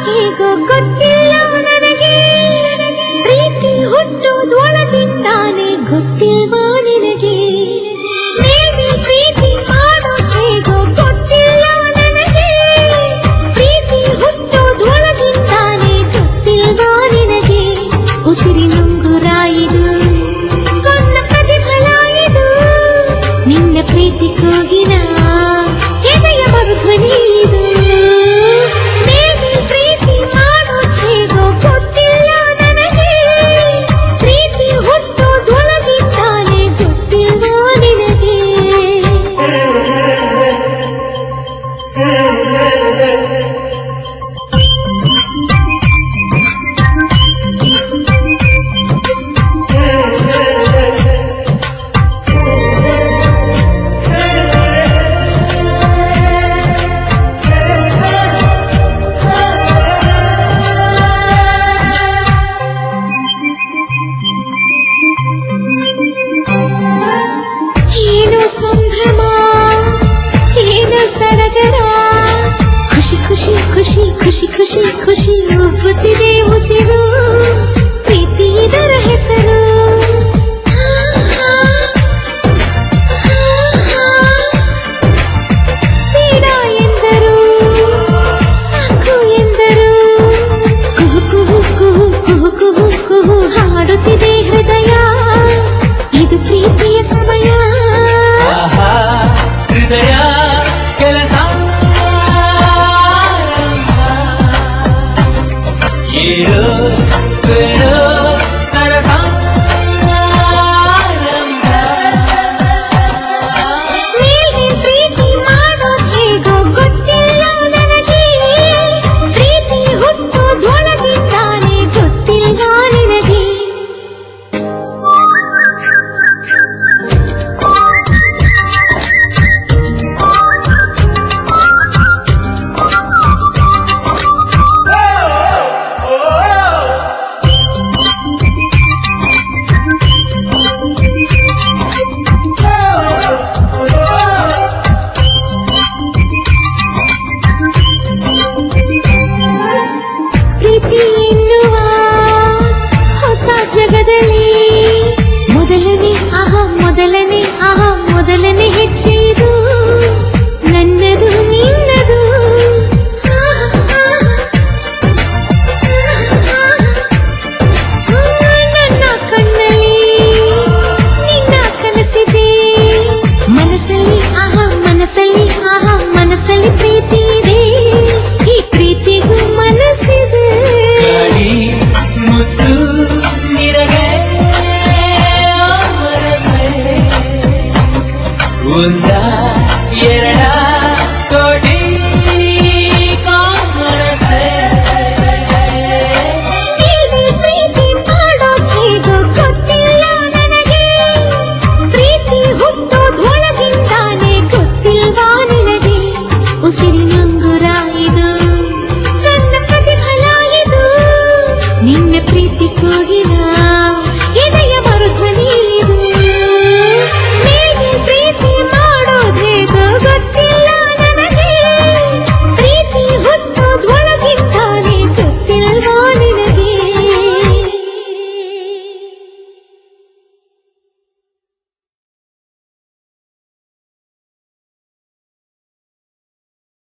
ಹೇಗೋ ಗೊತ್ತಿಲ್ಲ ನನಗೆ, ಪ್ರೀತಿ ಹುಟ್ಟುವುದೊಳಗಿಂದಾನೆ ಗೊತ್ತಿಲ್ವಾ ನಿನಗೆ? ಮೇಬಿ ಪ್ರೀತಿ ಮಾಡೋದು ಹೇಗೋ ಗೊತ್ತಿಲ್ಲ ನನಗೆ, ಪ್ರೀತಿ ಹುಟ್ಟುವುದೊಳಗಿಂದಾನೆ ಗೊತ್ತಿಲ್ವಾ ನಿನಗೆ? ಉಸಿರಿನುಂಗುರ ಇದು ಕೊನ್ನ ಪ್ರತಿಫಲ ಇದು, ನಿನ್ನ ಪ್ರೀತಿ ಕೂಗಿನ ಎದೆಯ ಮರುಧ್ವನಿ ಇದು. ಮೇಬಿ ಪ್ರೀತಿ ಮಾಡೋದು ಹೇಗೋ ಗೊತ್ತಿಲ್ಲ ನನಗೆ, ಪ್ರೀತಿ ಹುಟ್ಟೋದೊಳಗಿಂದಾನೆ ಗೊತ್ತಿಲ್ವಾ ನಿನಗೆ? ಏನು ಸಂಭ್ರಮ, ಏನು ಸಡಗರ, ಖುಷಿ ಖುಷಿ ಖುಷಿ ಖುಷಿ ಖುಷಿ ಖುಷಿ ಉಬ್ಬುತ್ತಿದೆ ಉಸಿರು, ಪ್ರೀತಿ ಇದರ ಹೆಸರು. ಬೇಡ ಎಂದರು ಸಾಕು ಎಂದರು, ಕುಹು ಕುಹು ಕುಹು ಕುಹು ಕುಹು ಕುಹು ಹಾಡುತ್ತಿದೆ ಹೃದಯ, ಇದು ಪ್ರೀತಿಯ ಸಮಯ. ಹೃದಯ ಕೆಲಸ ಏರೋ ಬೇರೋ ಸರಸ ಮೇಲೆ ಪ್ರೀತಿ ಮಾಡೋದು ಹೇಗೋ ಗೊತ್ತಿಲ್ಲ ನನಗೆ, ಪ್ರೀತಿ ಹುಟ್ಟೋದೊಳಗಿಂದಾನೆ ಗೊತ್ತಿಲ್ವಾ ನಿನಗೆ? ಪ್ರೀತಿ ಎನ್ನುವ ಹೊಸ ಜಗದಲ್ಲಿ ಮೊದಲನೇ ಮೊದಲನೇ ಹೆಜ್ಜೆ ಇದು, ನನ್ನದು ನಿನ್ನದು. ನನ್ನ ಕಣ್ಣಲ್ಲಿ ನಿನ್ನ ಕನಸಿದೆ, ಮನಸ್ಸಲ್ಲಿ ಮನಸ್ಸಲ್ಲಿ ಪ್ರೀತಿ ಇದೆ, ಈ ಪ್ರೀತಿಗೂ ಮನಸ್ಸಿದೆ. ಗಾಡಿ ಮುತ್ತು ನಿನಗೆ ಮನಸ್ಸೆ ಒಂದ